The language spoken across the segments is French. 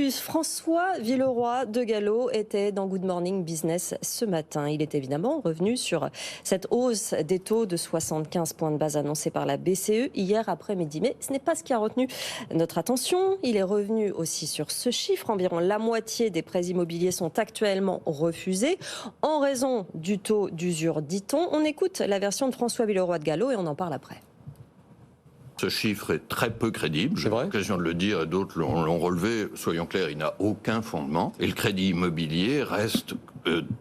plus, François Villeroy de Galhau était dans Good Morning Business ce matin. Il est évidemment revenu sur cette hausse des taux de 75 points de base annoncée par la BCE hier après-midi. Mais ce n'est pas ce qui a retenu notre attention. Il est revenu aussi sur ce chiffre. Environ la moitié des prêts immobiliers sont actuellement refusés en raison du taux d'usure, dit-on. On écoute la version de François Villeroy de Galhau et on en parle après. Ce chiffre est très peu crédible, j'ai l'occasion de le dire, et d'autres l'ont relevé. Soyons clairs, il n'a aucun fondement. Et le crédit immobilier reste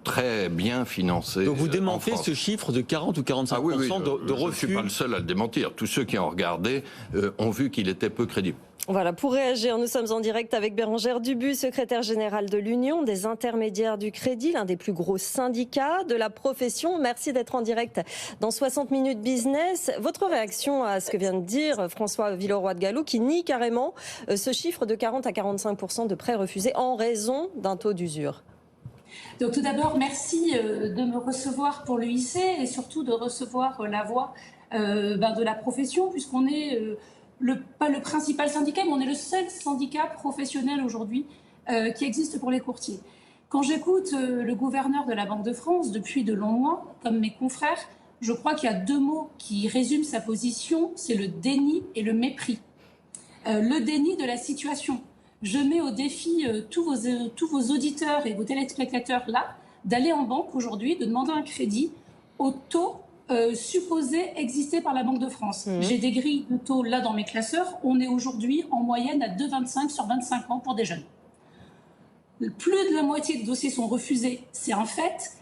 très bien financé. Donc vous démentez ce chiffre de 40 ou 45% de refus? Je ne suis pas le seul à le démentir. Tous ceux qui ont regardé ont vu qu'il était peu crédible. Voilà, pour réagir, nous sommes en direct avec Bérengère Dubu, secrétaire générale de l'Union des intermédiaires du crédit, l'un des plus gros syndicats de la profession. Merci d'être en direct dans 60 minutes business. Votre réaction à ce que vient de dire François Villeroy de Galhau, qui nie carrément ce chiffre de 40 à 45% de prêts refusés en raison d'un taux d'usure? Donc tout d'abord, merci de me recevoir pour l'UIC et surtout de recevoir la voix de la profession, puisqu'on est... pas le principal syndicat, mais on est le seul syndicat professionnel aujourd'hui qui existe pour les courtiers. Quand j'écoute le gouverneur de la Banque de France depuis de longs mois, comme mes confrères, je crois qu'il y a deux mots qui résument sa position, c'est le déni et le mépris. Le déni de la situation. Je mets au défi tous vos auditeurs et vos téléspectateurs là, d'aller en banque aujourd'hui, de demander un crédit au taux supposé exister par la Banque de France. J'ai des grilles de taux là dans mes classeurs. On est aujourd'hui en moyenne à 2,25 sur 25 ans pour des jeunes. Plus de la moitié des dossiers sont refusés, c'est un fait.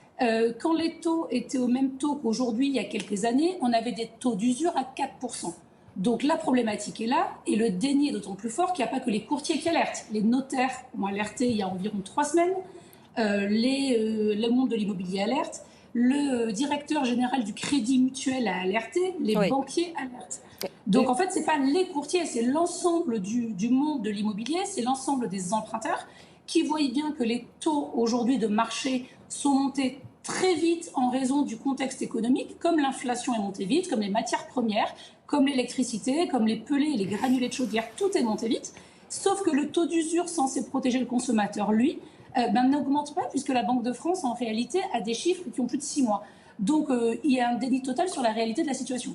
Quand les taux étaient au même taux qu'aujourd'hui, il y a quelques années, on avait des taux d'usure à 4%. Donc la problématique est là et le déni est d'autant plus fort qu'il n'y a pas que les courtiers qui alertent. Les notaires ont alerté il y a environ 3 semaines. Le monde de l'immobilier alerte. Le directeur général du Crédit Mutuel a alerté, les banquiers alertent. Donc en fait, ce n'est pas les courtiers, c'est l'ensemble du monde de l'immobilier, c'est l'ensemble des emprunteurs qui voient bien que les taux aujourd'hui de marché sont montés très vite en raison du contexte économique, comme l'inflation est montée vite, comme les matières premières, comme l'électricité, comme les pelés et les granulés de chaudière, tout est monté vite. Sauf que le taux d'usure censé protéger le consommateur, lui, n'augmente pas puisque la Banque de France, en réalité, a des chiffres qui ont plus de 6 mois. Donc, il y a un déni total sur la réalité de la situation.